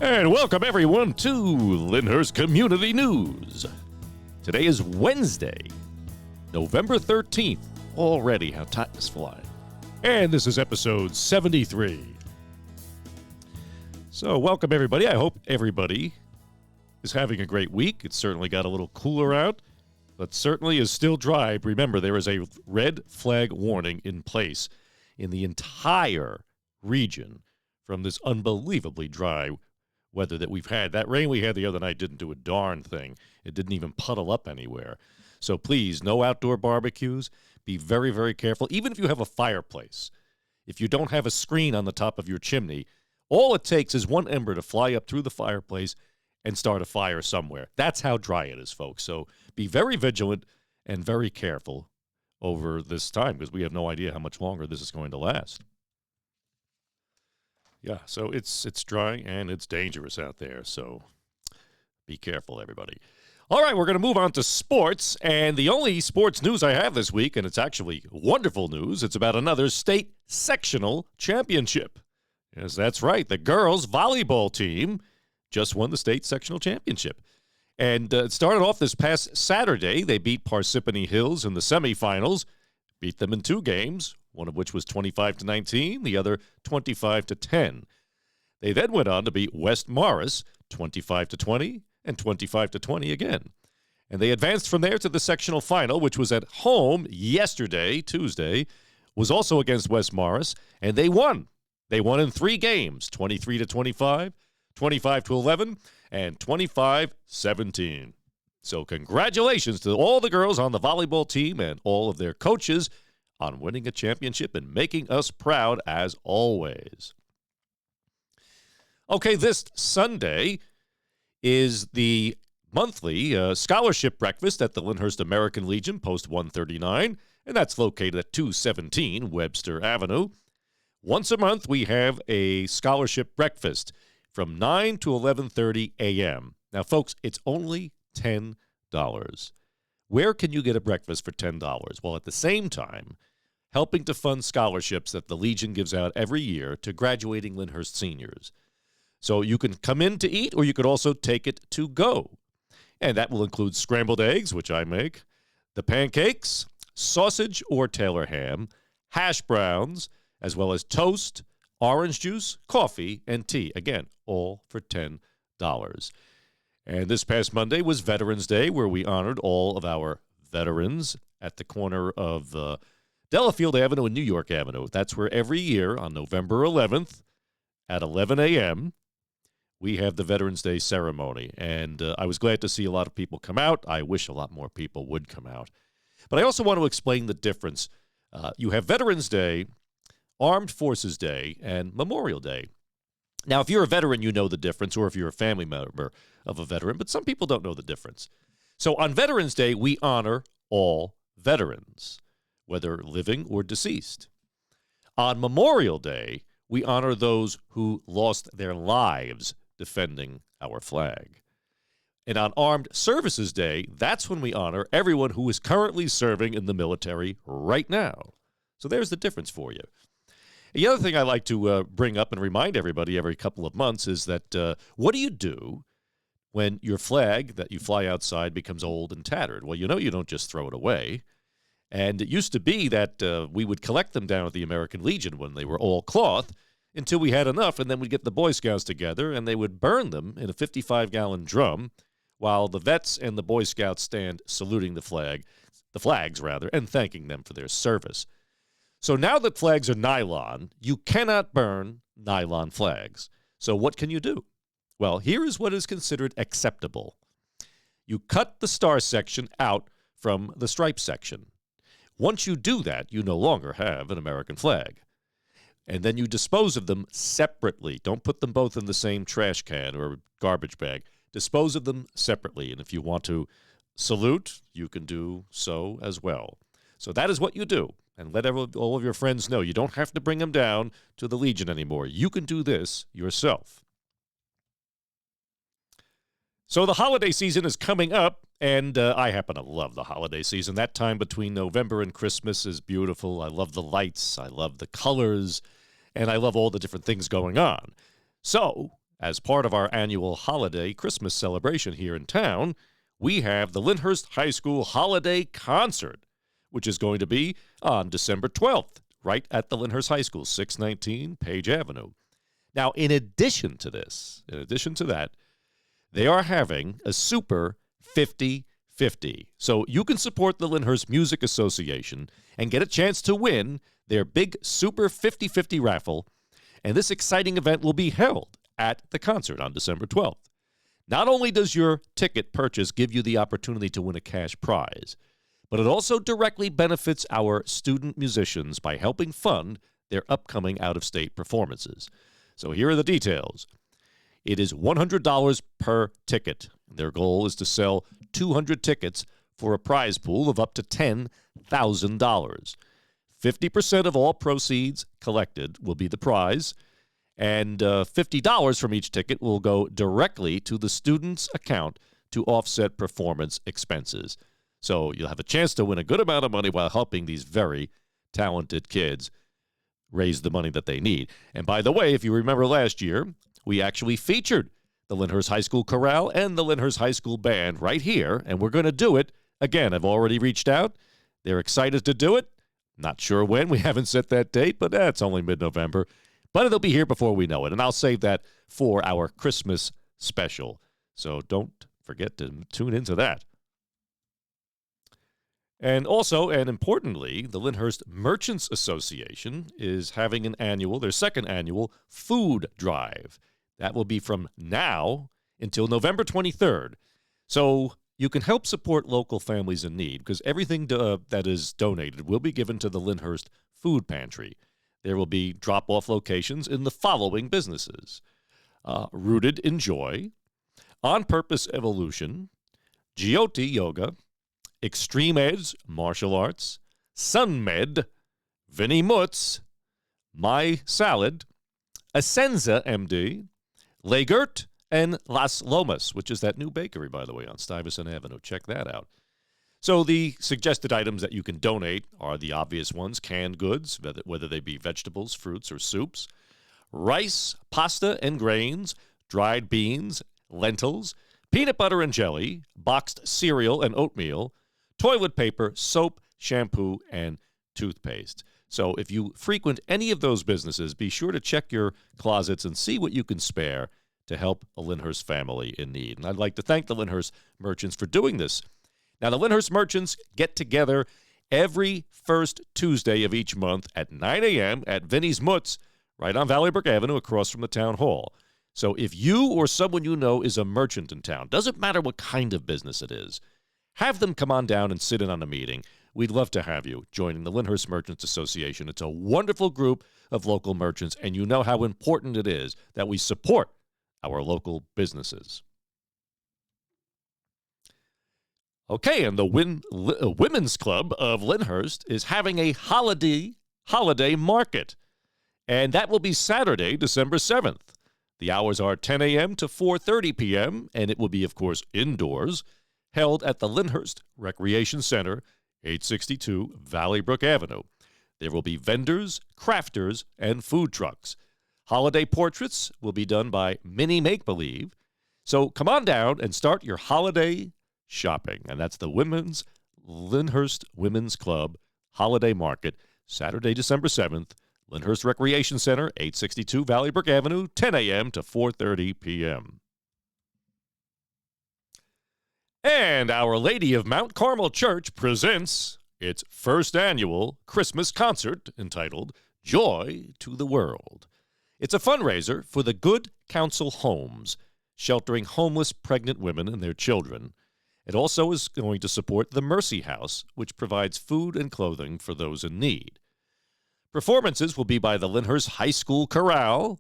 And welcome everyone to Lyndhurst Community News. Today is Wednesday, November 13th. Already how time is flying. And this is episode 73. So welcome everybody. I hope everybody is having a great week. It's certainly got a little cooler out, but certainly is still dry. Remember, there is a red flag warning in place in the entire region from this unbelievably dry weather that we've had. That rain we had the other night didn't do a darn thing. It didn't even puddle up anywhere. So please, no outdoor barbecues. Be very, very careful. Even if you have a fireplace, if you don't have a screen on the top of your chimney, all it takes is one ember to fly up through the fireplace and start a fire somewhere. That's how dry it is, folks. So be very vigilant and very careful over this time because we have no idea how much longer this is going to last. Yeah, so it's dry and it's dangerous out there, so be careful, everybody. All right, we're going to move on to sports, and the only sports news I have this week, and it's actually wonderful news, it's about another state sectional championship. Yes, that's right, the girls' volleyball team just won the state sectional championship. And it started off this past Saturday. They beat Parsippany Hills in the semifinals, beat them in 2 games, one of which was 25-19, the other 25-10. They then went on to beat West Morris 25-20 and 25-20 again. And they advanced from there to the sectional final, which was at home yesterday, Tuesday, was also against West Morris, and they won. They won in 3 games, 23-25, 25-11, and 25-17. So congratulations to all the girls on the volleyball team and all of their coaches on winning a championship and making us proud as always. Okay, this Sunday is the monthly scholarship breakfast at the Lyndhurst American Legion, Post 139, and that's located at 217 Webster Avenue. Once a month, we have a scholarship breakfast from 9 to 11:30 a.m. Now, folks, it's only $10. Where can you get a breakfast for $10? Well, at the same time, helping to fund scholarships that the Legion gives out every year to graduating Lyndhurst seniors. So you can come in to eat, or you could also take it to go. And that will include scrambled eggs, which I make, the pancakes, sausage or Taylor ham, hash browns, as well as toast, orange juice, coffee, and tea. Again, all for $10. And this past Monday was Veterans Day, where we honored all of our veterans at the corner of Delafield Avenue and New York Avenue. That's where every year on November 11th at 11 a.m., we have the Veterans Day ceremony. And I was glad to see a lot of people come out. I wish a lot more people would come out. But I also want to explain the difference. You have Veterans Day, Armed Forces Day, and Memorial Day. Now, if you're a veteran, you know the difference, or if you're a family member of a veteran, but some people don't know the difference. So on Veterans Day, we honor all veterans, whether living or deceased. On Memorial Day, we honor those who lost their lives defending our flag. And on Armed Services Day, that's when we honor everyone who is currently serving in the military right now. So there's the difference for you. The other thing I like to bring up and remind everybody every couple of months is that what do you do when your flag that you fly outside becomes old and tattered? Well, you know you don't just throw it away. And it used to be that we would collect them down at the American Legion when they were all cloth until we had enough, and then we'd get the Boy Scouts together, and they would burn them in a 55-gallon drum while the vets and the Boy Scouts stand saluting the flags, and thanking them for their service. So now that flags are nylon, you cannot burn nylon flags. So what can you do? Well, here is what is considered acceptable. You cut the star section out from the stripe section. Once you do that, you no longer have an American flag. And then you dispose of them separately. Don't put them both in the same trash can or garbage bag. Dispose of them separately. And if you want to salute, you can do so as well. So that is what you do. And let all of your friends know you don't have to bring them down to the Legion anymore. You can do this yourself. So the holiday season is coming up, and I happen to love the holiday season. That time between November and Christmas is beautiful. I love the lights. I love the colors. And I love all the different things going on. So as part of our annual holiday Christmas celebration here in town, we have the Lyndhurst High School Holiday Concert, which is going to be on December 12th, right at the Lyndhurst High School, 619 Page Avenue. Now, in addition to that, they are having a Super 50-50. So you can support the Lyndhurst Music Association and get a chance to win their big Super 50-50 raffle. And this exciting event will be held at the concert on December 12th. Not only does your ticket purchase give you the opportunity to win a cash prize, but it also directly benefits our student musicians by helping fund their upcoming out-of-state performances. So here are the details. It is $100 per ticket. Their goal is to sell 200 tickets for a prize pool of up to $10,000. 50% of all proceeds collected will be the prize, and $50 from each ticket will go directly to the student's account to offset performance expenses. So you'll have a chance to win a good amount of money while helping these very talented kids raise the money that they need. And by the way, if you remember last year, we actually featured the Lyndhurst High School Chorale and the Lyndhurst High School Band right here, and we're going to do it again. I've already reached out. They're excited to do it. Not sure when. We haven't set that date, but it's only mid-November. But it'll be here before we know it, and I'll save that for our Christmas special. So don't forget to tune into that. And also, and importantly, the Lyndhurst Merchants Association is having their second annual food drive. That will be from now until November 23rd. So you can help support local families in need because everything that is donated will be given to the Lyndhurst Food Pantry. There will be drop-off locations in the following businesses: Rooted in Joy, On Purpose Evolution, Jyoti Yoga, Extreme Edge Martial Arts, SunMed, Vinnie Mutz, My Salad, Ascenza MD, Legert, and Las Lomas, which is that new bakery, by the way, on Stuyvesant Avenue. Check that out. So the suggested items that you can donate are the obvious ones: canned goods, whether they be vegetables, fruits, or soups, rice, pasta and grains, dried beans, lentils, peanut butter and jelly, boxed cereal and oatmeal, toilet paper, soap, shampoo, and toothpaste. So if you frequent any of those businesses, be sure to check your closets and see what you can spare to help a Lyndhurst family in need. And I'd like to thank the Lyndhurst Merchants for doing this. Now, the Lyndhurst Merchants get together every first Tuesday of each month at 9 a.m. at Vinnie's Mutz, right on Valley Brook Avenue across from the town hall. So if you or someone you know is a merchant in town, doesn't matter what kind of business it is, have them come on down and sit in on a meeting. We'd love to have you joining the Lyndhurst Merchants Association. It's a wonderful group of local merchants, and you know how important it is that we support our local businesses. Okay, and the Women's Club of Lyndhurst is having a holiday market, and that will be Saturday, December 7th. The hours are 10 a.m. to 4:30 p.m., and it will be, of course, indoors, held at the Lyndhurst Recreation Center, 862 Valley Brook Avenue. There will be vendors, crafters, and food trucks. Holiday portraits will be done by Mini Make Believe. So come on down and start your holiday shopping. And that's the Lyndhurst Women's Club Holiday Market, Saturday, December 7th, Lyndhurst Recreation Center, 862 Valley Brook Avenue, 10 a.m. to 4:30 p.m. And Our Lady of Mount Carmel Church presents its first annual Christmas concert entitled Joy to the World. It's a fundraiser for the Good Counsel Homes, sheltering homeless pregnant women and their children. It also is going to support the Mercy House, which provides food and clothing for those in need. Performances will be by the Lyndhurst High School Chorale,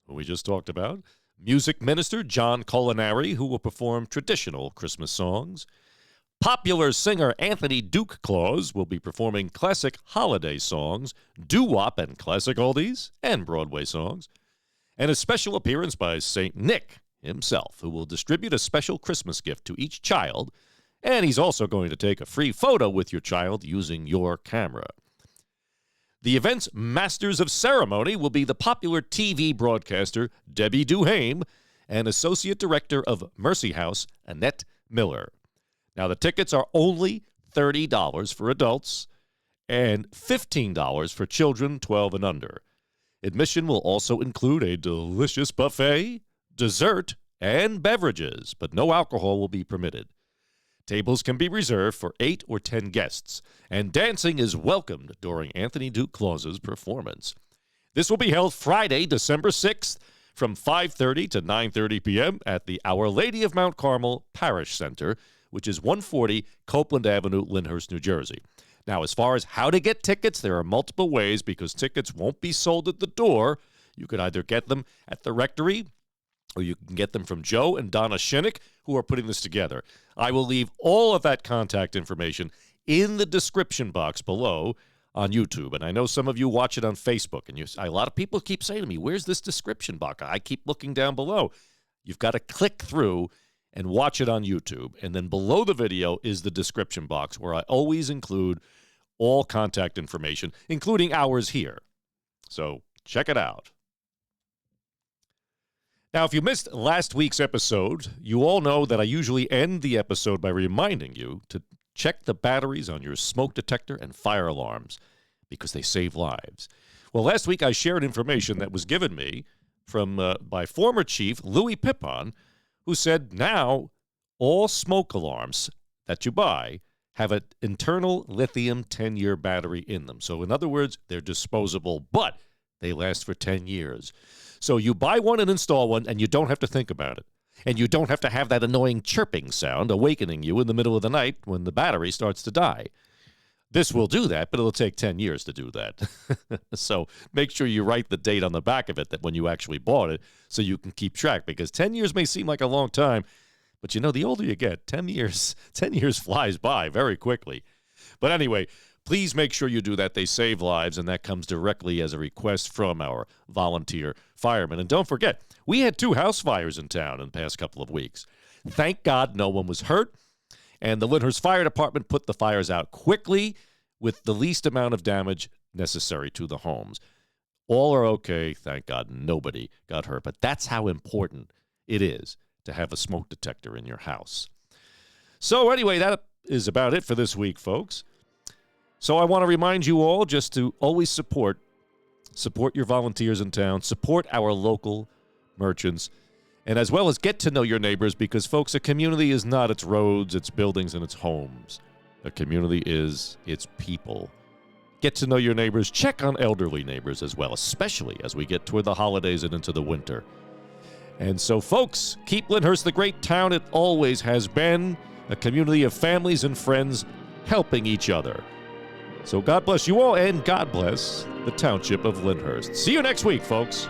who we just talked about, music minister John Culinary, who will perform traditional Christmas songs. Popular singer Anthony Duke Claus will be performing classic holiday songs, doo-wop and classic oldies, and Broadway songs. And a special appearance by St. Nick himself, who will distribute a special Christmas gift to each child, and he's also going to take a free photo with your child using your camera. The event's masters of ceremony will be the popular TV broadcaster Debbie Duhame and Associate Director of Mercy House, Annette Miller. Now, the tickets are only $30 for adults and $15 for children 12 and under. Admission will also include a delicious buffet, dessert, and beverages, but no alcohol will be permitted. Tables can be reserved for 8 or 10 guests, and dancing is welcomed during Anthony Duke Claus's performance. This will be held Friday, December 6th, from 5:30 to 9:30 p.m. at the Our Lady of Mount Carmel Parish Center, which is 140 Copeland Avenue, Lyndhurst, New Jersey. Now, as far as how to get tickets, there are multiple ways because tickets won't be sold at the door. You could either get them at the rectory, or you can get them from Joe and Donna Shinnick, who are putting this together. I will leave all of that contact information in the description box below on YouTube. And I know some of you watch it on Facebook, and a lot of people keep saying to me, where's this description box? I keep looking down below. You've got to click through and watch it on YouTube. And then below the video is the description box where I always include all contact information, including ours here. So check it out. Now, if you missed last week's episode, you all know that I usually end the episode by reminding you to check the batteries on your smoke detector and fire alarms because they save lives. Well, last week I shared information that was given me from by former Chief Louis Pippon, who said now all smoke alarms that you buy have an internal lithium 10-year battery in them. So in other words, they're disposable, but they last for 10 years. So you buy one and install one, and you don't have to think about it. And you don't have to have that annoying chirping sound awakening you in the middle of the night when the battery starts to die. This will do that, but it'll take 10 years to do that. So make sure you write the date on the back of it that when you actually bought it so you can keep track, because 10 years may seem like a long time, but you know, the older you get, 10 years flies by very quickly. But anyway, please make sure you do that. They save lives, and that comes directly as a request from our volunteer firemen. And don't forget, we had 2 house fires in town in the past couple of weeks. Thank God no one was hurt, and the Lyndhurst Fire Department put the fires out quickly with the least amount of damage necessary to the homes. All are okay. Thank God nobody got hurt. But that's how important it is to have a smoke detector in your house. So anyway, that is about it for this week, folks. So I want to remind you all just to always support your volunteers in town, support our local merchants, and as well as get to know your neighbors because, folks, a community is not its roads, its buildings, and its homes. A community is its people. Get to know your neighbors. Check on elderly neighbors as well, especially as we get toward the holidays and into the winter. And so, folks, keep Lyndhurst the great town it always has been, a community of families and friends helping each other. So God bless you all, and God bless the township of Lyndhurst. See you next week, folks.